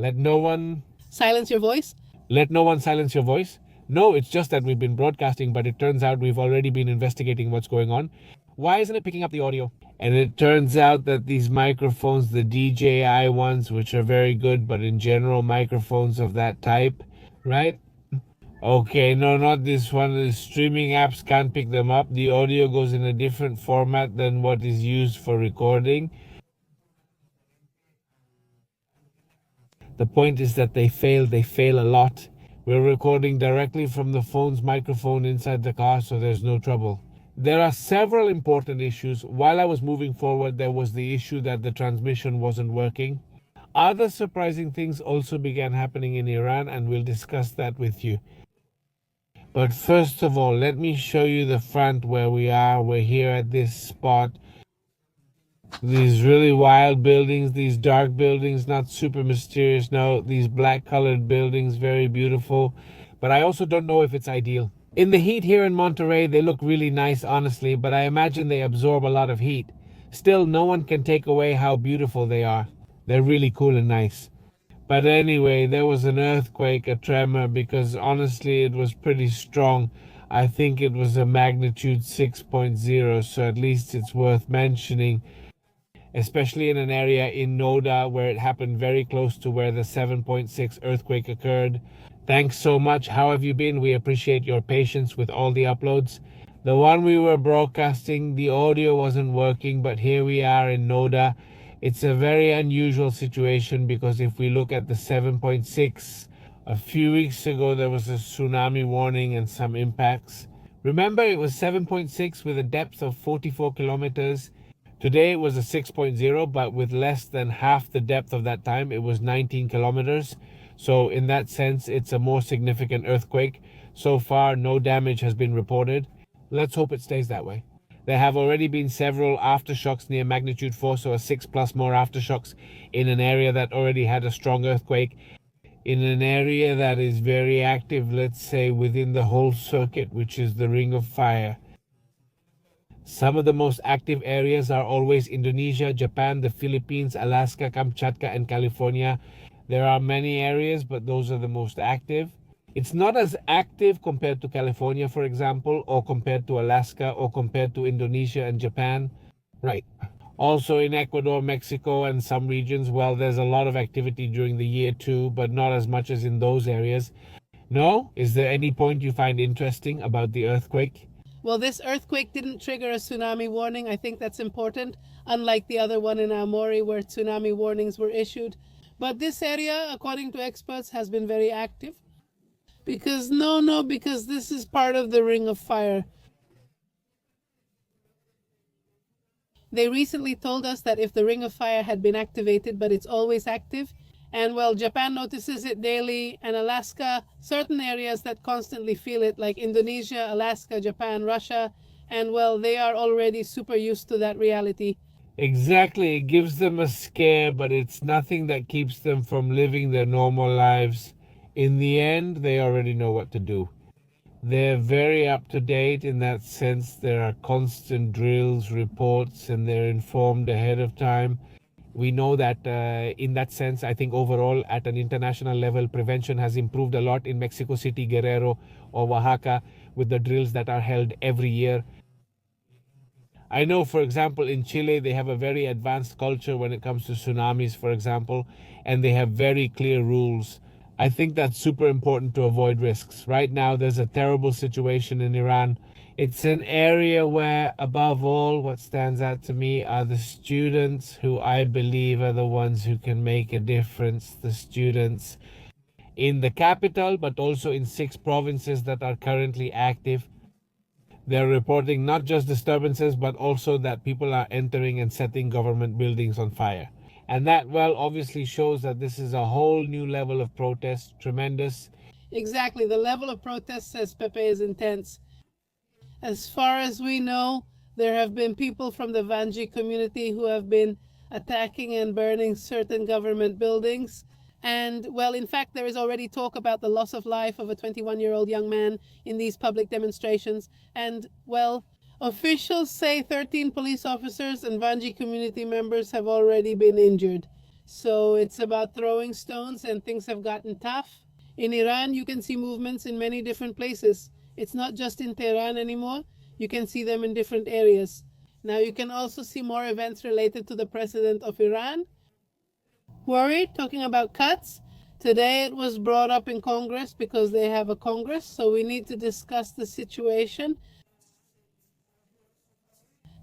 Let no one Silence your voice? let no one silence your voice. No, it's just that we've been broadcasting, but it turns out we've already been investigating what's going on. Why isn't it picking up the audio? And it turns out that these microphones, the DJI ones, which are very good, but in general, microphones of that type, right? Okay, no, not this one. The streaming apps can't pick them up. The audio goes in a different format than what is used for recording. The point is that they fail. They fail a lot. We're recording directly from the phone's microphone inside the car, so there's no trouble. There are several important issues. While I was moving forward, there was the issue that the transmission wasn't working. Other surprising things also began happening in Iran, and we'll discuss that with you. But first of all, let me show you the front where we are. We're here at this spot. These really wild buildings, these dark buildings, not super mysterious. No, these black colored buildings, very beautiful. But I also don't know if it's ideal. In the heat here in Monterey, they look really nice, honestly, but I imagine they absorb a lot of heat. Still, no one can take away how beautiful they are. They're really cool and nice. But anyway, there was an earthquake, a tremor, because honestly, it was pretty strong. I think it was a magnitude 6.0, so at least it's worth mentioning, especially in an area in Noda where it happened very close to where the 7.6 earthquake occurred. Thanks so much. How have you been? We appreciate your patience with all the uploads. The one we were broadcasting, the audio wasn't working, but here we are in Noda. It's a very unusual situation because if we look at the 7.6, a few weeks ago there was a tsunami warning and some impacts. Remember, it was 7.6 with a depth of 44 kilometers. Today it was a 6.0, but with less than half the depth of that time. It was 19 kilometers. So in that sense, it's a more significant earthquake. So far, no damage has been reported. Let's hope it stays that way. There have already been several aftershocks near magnitude 4, so a 6 plus more aftershocks in an area that already had a strong earthquake. In an area that is very active, let's say within the whole circuit, which is the Ring of Fire. Some of the most active areas are always Indonesia, Japan, the Philippines, Alaska, Kamchatka, and California. There are many areas, but those are the most active. It's not as active compared to California, for example, or compared to Alaska, or compared to Indonesia and Japan. Right. Also in Ecuador, Mexico, and some regions, well, there's a lot of activity during the year too, but not as much as in those areas. No? Is there any point you find interesting about the earthquake? Well, this earthquake didn't trigger a tsunami warning. I think that's important, unlike the other one in Aomori where tsunami warnings were issued. But this area, according to experts, has been very active. Because this is part of the Ring of Fire. They recently told us that if the Ring of Fire had been activated, but it's always active, and well, Japan notices it daily, and Alaska, certain areas that constantly feel it, like Indonesia, Alaska, Japan, Russia, and well, they are already super used to that reality. Exactly, it gives them a scare, but it's nothing that keeps them from living their normal lives. In the end, they already know what to do. They're very up to date in that sense. There are constant drills, reports, and they're informed ahead of time. We know that in that sense, I think overall at an international level, prevention has improved a lot in Mexico City, Guerrero, or Oaxaca with the drills that are held every year. I know, for example, in Chile, they have a very advanced culture when it comes to tsunamis, for example, and they have very clear rules. I think that's super important to avoid risks. Right now, there's a terrible situation in Iran. It's an area where, above all, what stands out to me are the students who I believe are the ones who can make a difference. The students in the capital, but also in 6 provinces that are currently active. They're reporting not just disturbances, but also that people are entering and setting government buildings on fire. And that, well, obviously shows that this is a whole new level of protest, tremendous. Exactly, the level of protest, says Pepe, is intense. As far as we know, there have been people from the Vanji community who have been attacking and burning certain government buildings. And, well, in fact, there is already talk about the loss of life of a 21-year-old young man in these public demonstrations. And, well, officials say 13 police officers and Vanji community members have already been injured. So it's about throwing stones, and things have gotten tough. In Iran, you can see movements in many different places. It's not just in Tehran anymore. You can see them in different areas. Now, you can also see more events related to the president of Iran. Worried, talking about cuts. Today it was brought up in Congress because they have a Congress, so we need to discuss the situation.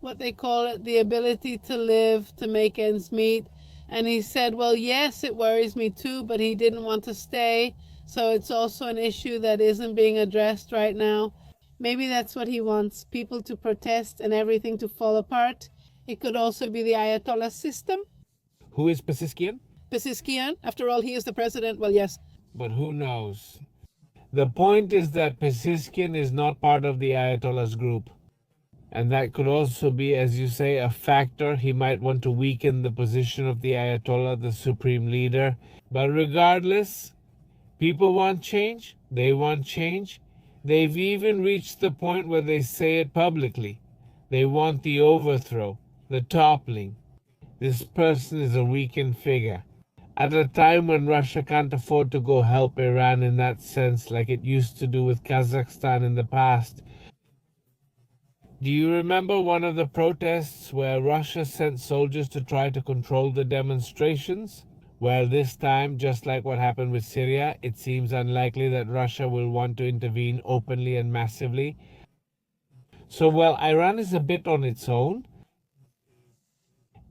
What they call it, the ability to live, to make ends meet. And he said, well, yes, it worries me too, but he didn't want to stay. So it's also an issue that isn't being addressed right now. Maybe that's what he wants, people to protest and everything to fall apart. It could also be the Ayatollah system. Who is Pezeshkian? Pezeshkian, after all, he is the president. Well, yes. But who knows? The point is that Pezeshkian is not part of the Ayatollah's group. And that could also be, as you say, a factor. He might want to weaken the position of the Ayatollah, the supreme leader. But regardless, people want change. They want change. They've even reached the point where they say it publicly. They want the overthrow, the toppling. This person is a weakened figure. At a time when Russia can't afford to go help Iran in that sense, like it used to do with Kazakhstan in the past. Do you remember one of the protests where Russia sent soldiers to try to control the demonstrations? Well, this time, just like what happened with Syria, it seems unlikely that Russia will want to intervene openly and massively. So while Iran is a bit on its own,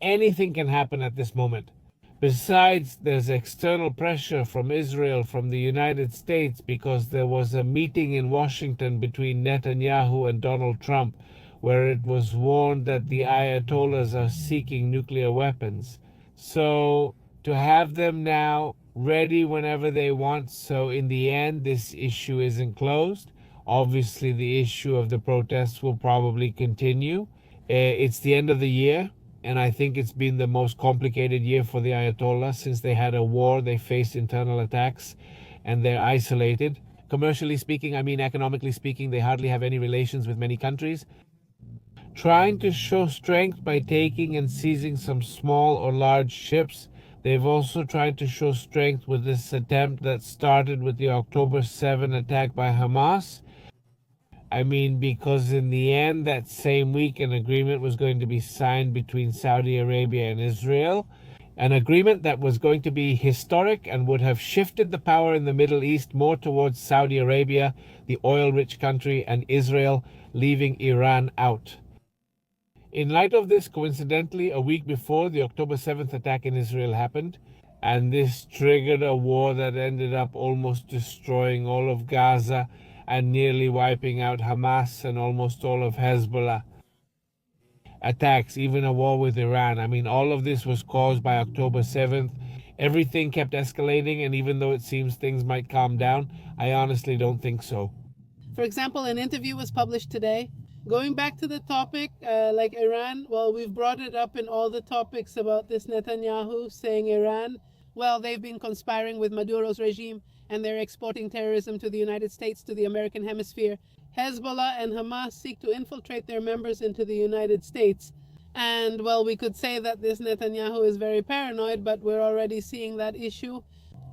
anything can happen at this moment. Besides, there's external pressure from Israel, from the United States, because there was a meeting in Washington between Netanyahu and Donald Trump, where it was warned that the Ayatollahs are seeking nuclear weapons. So, to have them now ready whenever they want, so in the end, this issue isn't closed. Obviously, the issue of the protests will probably continue. It's the end of the year. And I think it's been the most complicated year for the Ayatollah since they had a war, they faced internal attacks, and they're isolated. Commercially speaking, I mean economically speaking, they hardly have any relations with many countries. Trying to show strength by taking and seizing some small or large ships. They've also tried to show strength with this attempt that started with the October 7 attack by Hamas. I mean, because in the end, that same week, an agreement was going to be signed between Saudi Arabia and Israel. An agreement that was going to be historic and would have shifted the power in the Middle East more towards Saudi Arabia, the oil-rich country, and Israel, leaving Iran out. In light of this, coincidentally, a week before the October 7th attack in Israel happened, and this triggered a war that ended up almost destroying all of Gaza and nearly wiping out Hamas and almost all of Hezbollah. Attacks, even a war with Iran. I mean, all of this was caused by October 7th. Everything kept escalating, and even though it seems things might calm down, I honestly don't think so. For example, an interview was published today. Going back to the topic, like Iran, well, we've brought it up in all the topics about this Netanyahu saying Iran, well, they've been conspiring with Maduro's regime and they're exporting terrorism to the United States, to the American hemisphere. Hezbollah and Hamas seek to infiltrate their members into the United States. And, well, we could say that this Netanyahu is very paranoid, but we're already seeing that issue.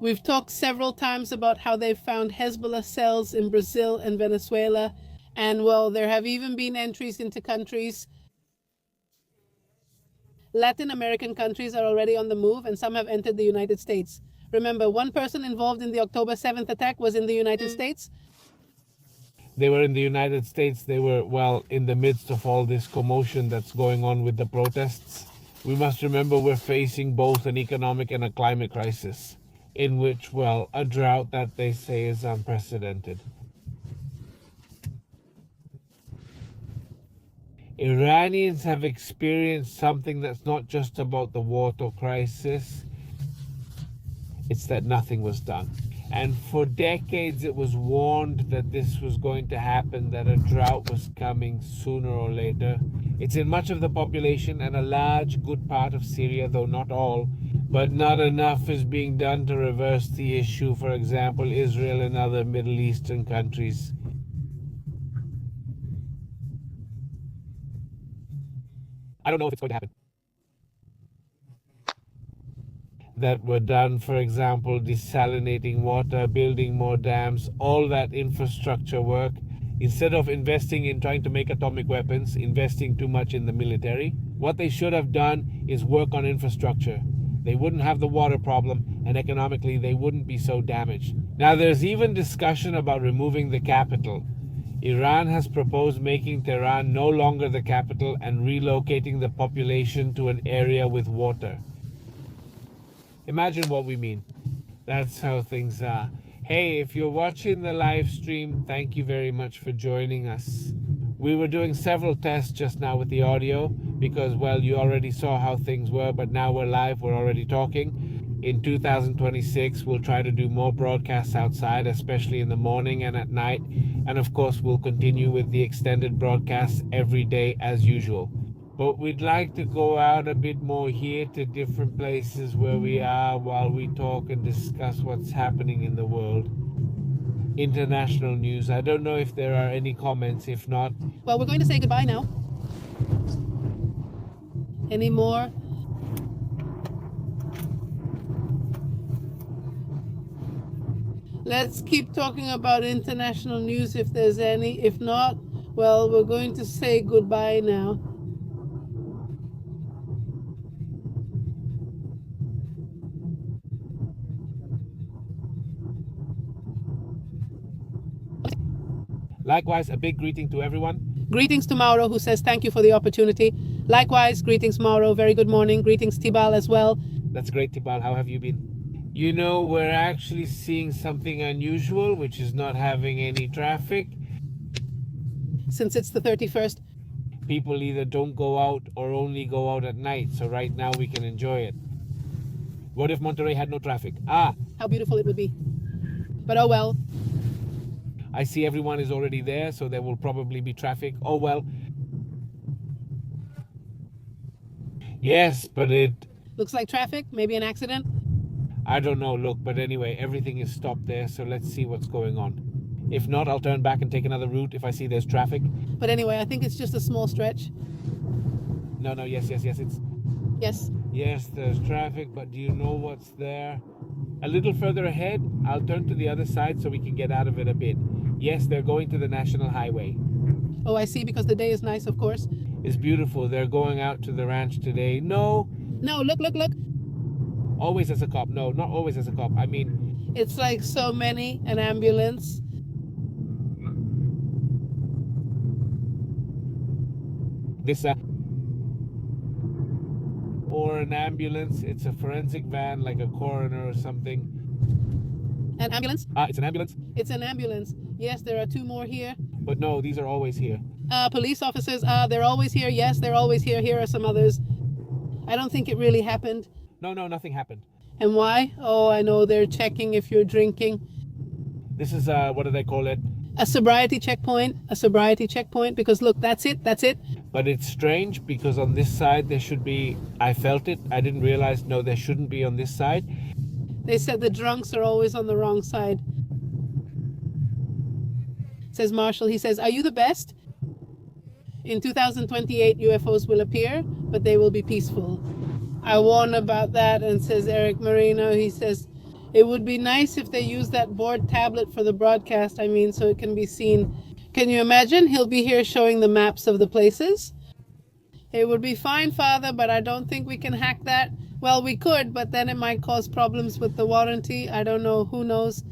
We've talked several times about how they've found Hezbollah cells in Brazil and Venezuela. And, well, there have even been entries into countries. Latin American countries are already on the move, and some have entered the United States. Remember, one person involved in the October 7th attack was in the United States. They were in the United States. They were, well, in the midst of all this commotion that's going on with the protests. We must remember we're facing both an economic and a climate crisis, in which, well, a drought that they say is unprecedented. Iranians have experienced something that's not just about the water crisis, it's that nothing was done. And for decades it was warned that this was going to happen, that a drought was coming sooner or later. It's in much of the population and a large good part of Syria, though not all, but not enough is being done to reverse the issue. For example, Israel and other Middle Eastern countries. I don't know if it's going to happen. that were done, for example, desalinating water, building more dams, all that infrastructure work. Instead of investing in trying to make atomic weapons, investing too much in the military, what they should have done is work on infrastructure. They wouldn't have the water problem, and economically they wouldn't be so damaged. Now, there's even discussion about removing the capital. Iran has proposed making Tehran no longer the capital and relocating the population to an area with water. Imagine what we mean. That's how things are. Hey, if you're watching the live stream, thank you very much for joining us. We were doing several tests just now with the audio because, well, you already saw how things were, but now we're live, we're already talking. In 2026, we'll try to do more broadcasts outside, especially in the morning and at night. And of course, we'll continue with the extended broadcasts every day as usual. But we'd like to go out a bit more here to different places where we are while we talk and discuss what's happening in the world. International news. I don't know if there are any comments. If not, Well, we're going to say goodbye now. Any more? Let's keep talking about international news if there's any. If not, well, we're going to say goodbye now. likewise, a big greeting to everyone. Greetings to Mauro, who says thank you for the opportunity. Likewise, greetings, Mauro. Very good morning. Greetings, Tibal, as well. That's great, Tibal. How have you been? You know, we're actually seeing something unusual, which is not having any traffic. Since it's the 31st, People either don't go out or only go out at night, so right now we can enjoy it. What if Monterrey had no traffic? Ah, how beautiful it would be. But oh well. I see everyone is already there, so there will probably be traffic. Oh well. Yes, but it... Looks like traffic, maybe an accident. I don't know, look, but anyway, everything is stopped there, so let's see what's going on. If not, I'll turn back and take another route if I see there's traffic. But anyway, I think it's just a small stretch. No, yes, it's... Yes. Yes, there's traffic, but do you know what's there? A little further ahead, I'll turn to the other side so we can get out of it a bit. Yes, they're going to the National Highway. Oh, I see, because the day is nice, of course. It's beautiful. They're going out to the ranch today. No, look. always as a cop. No, not always as a cop. I mean... It's like so many, an ambulance. This, or an ambulance. It's a forensic van, like a coroner or something. An ambulance? It's an ambulance. It's an ambulance. Yes, there are two more here. But no, these are always here. Police officers, they're always here. Yes, they're always here. Here are some others. I don't think it really happened. No, nothing happened. And why? Oh, I know, they're checking if you're drinking. This is, what do they call it? A sobriety checkpoint. Because look, that's it. But it's strange because on this side there should be... I felt it. I didn't realize, no, there shouldn't be on this side. They said the drunks are always on the wrong side. Says Marshall. He says, are you the best? In 2028, UFOs will appear, but they will be peaceful. I warn about that. And says Eric Marino, he says, it would be nice if they use that board tablet for the broadcast, so it can be seen. Can you imagine? He'll be here showing the maps of the places. It would be fine, Father, but I don't think we can hack that. Well, we could, but then it might cause problems with the warranty. I don't know. Who knows?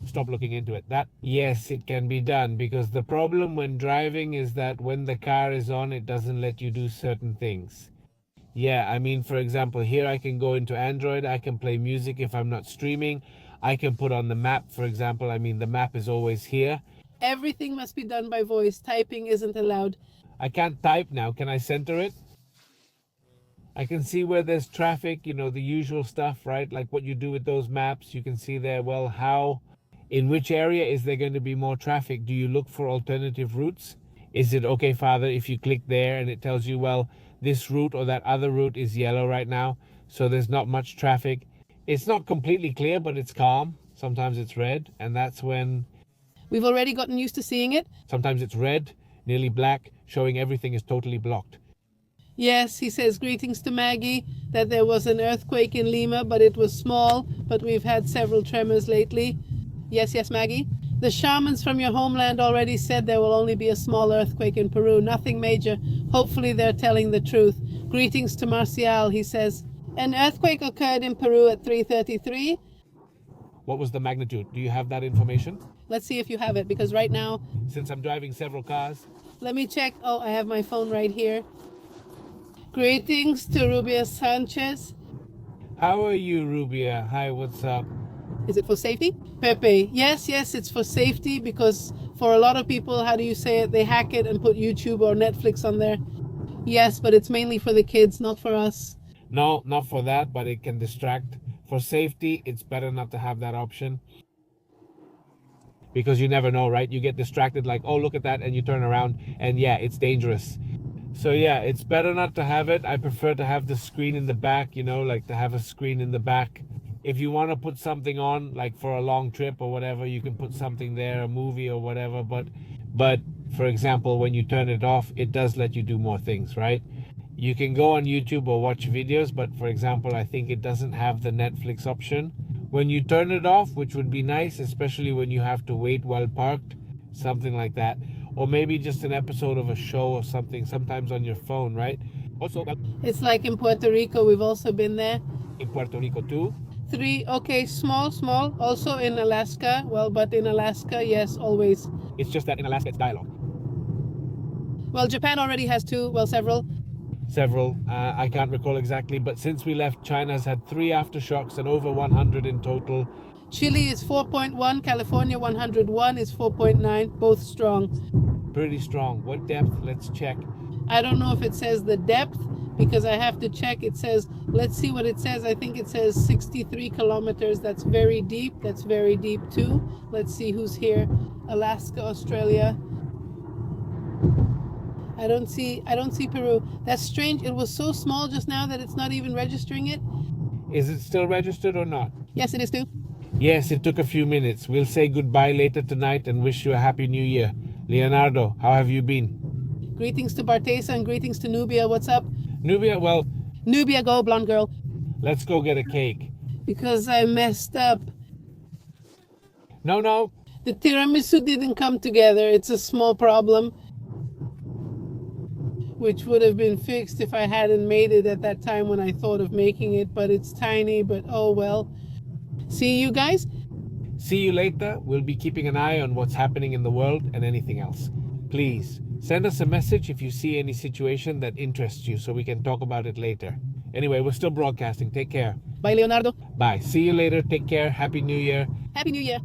Stop looking into it. Yes, it can be done, because the problem when driving is that when the car is on, it doesn't let you do certain things. Yeah, for example, here I can go into Android. I can play music if I'm not streaming. I can put on the map, for example. The map is always here. Everything must be done by voice. Typing isn't allowed. I can't type now. Can I center it? I can see where there's traffic, the usual stuff, right? Like what you do with those maps. You can see there, well, in which area is there going to be more traffic? Do you look for alternative routes? Is it okay, Father, if you click there and it tells you, well, this route or that other route is yellow right now, so there's not much traffic. It's not completely clear, but it's calm. Sometimes it's red, and that's when... We've already gotten used to seeing it. Sometimes it's red, nearly black, showing everything is totally blocked. Yes, he says greetings to Maggie, that there was an earthquake in Lima, but it was small, but we've had several tremors lately. Yes, Maggie. The shamans from your homeland already said there will only be a small earthquake in Peru, nothing major. Hopefully they're telling the truth. Greetings to Marcial, he says. An earthquake occurred in Peru at 3:33. What was the magnitude? Do you have that information? Let's see if you have it, because right now, Since I'm driving several cars. let me check. Oh, I have my phone right here. Greetings to Rubia Sanchez. How are you, Rubia? Hi, what's up? Is it for safety? Pepe, yes, it's for safety, because for a lot of people, how do you say it? They hack it and put YouTube or Netflix on there. Yes, but it's mainly for the kids, not for us. No, not for that, but it can distract. For safety, it's better not to have that option. Because you never know, right? You get distracted like, oh, look at that, and you turn around, and yeah, it's dangerous. So yeah, it's better not to have it. I prefer to have the screen in the back, like to have a screen in the back. If you want to put something on, like for a long trip or whatever, you can put something there, a movie or whatever. But for example, when you turn it off, it does let you do more things, right? You can go on YouTube or watch videos, but for example, I think it doesn't have the Netflix option. When you turn it off, which would be nice, especially when you have to wait while parked, something like that. Or maybe just an episode of a show or something, sometimes on your phone, right? Also, It's like in Puerto Rico, we've also been there. in Puerto Rico too. 3, okay, small. Also in Alaska, well, but in Alaska, yes, always. It's just that in Alaska it's dialogue. Well, Japan already has 2, well, several. I can't recall exactly, but since we left, China's had 3 aftershocks and over 100 in total. Chile is 4.1, California 101 is 4.9, both strong. Pretty strong. What depth? Let's check. I don't know if it says the depth, because I have to check. It says, let's see what it says. I think it says 63 kilometers. That's very deep too. Let's see who's here. Alaska, Australia. I don't see Peru. That's strange. It was so small just now that it's not even registering it. Is it still registered or not? Yes, it is too. Yes, it took a few minutes. We'll say goodbye later tonight and wish you a happy new year. Leonardo, how have you been? Greetings to Bartesa and greetings to Nubia. What's up? Nubia, well, Nubia, go, blonde girl. let's go get a cake. Because I messed up. No. The tiramisu didn't come together. It's a small problem, which would have been fixed if I hadn't made it at that time when I thought of making it, but it's tiny, but oh well. See you guys? See you later. We'll be keeping an eye on what's happening in the world and anything else. Please, send us a message if you see any situation that interests you so we can talk about it later. Anyway, we're still broadcasting. Take care. Bye, Leonardo. Bye. See you later. Take care. Happy New Year. Happy New Year.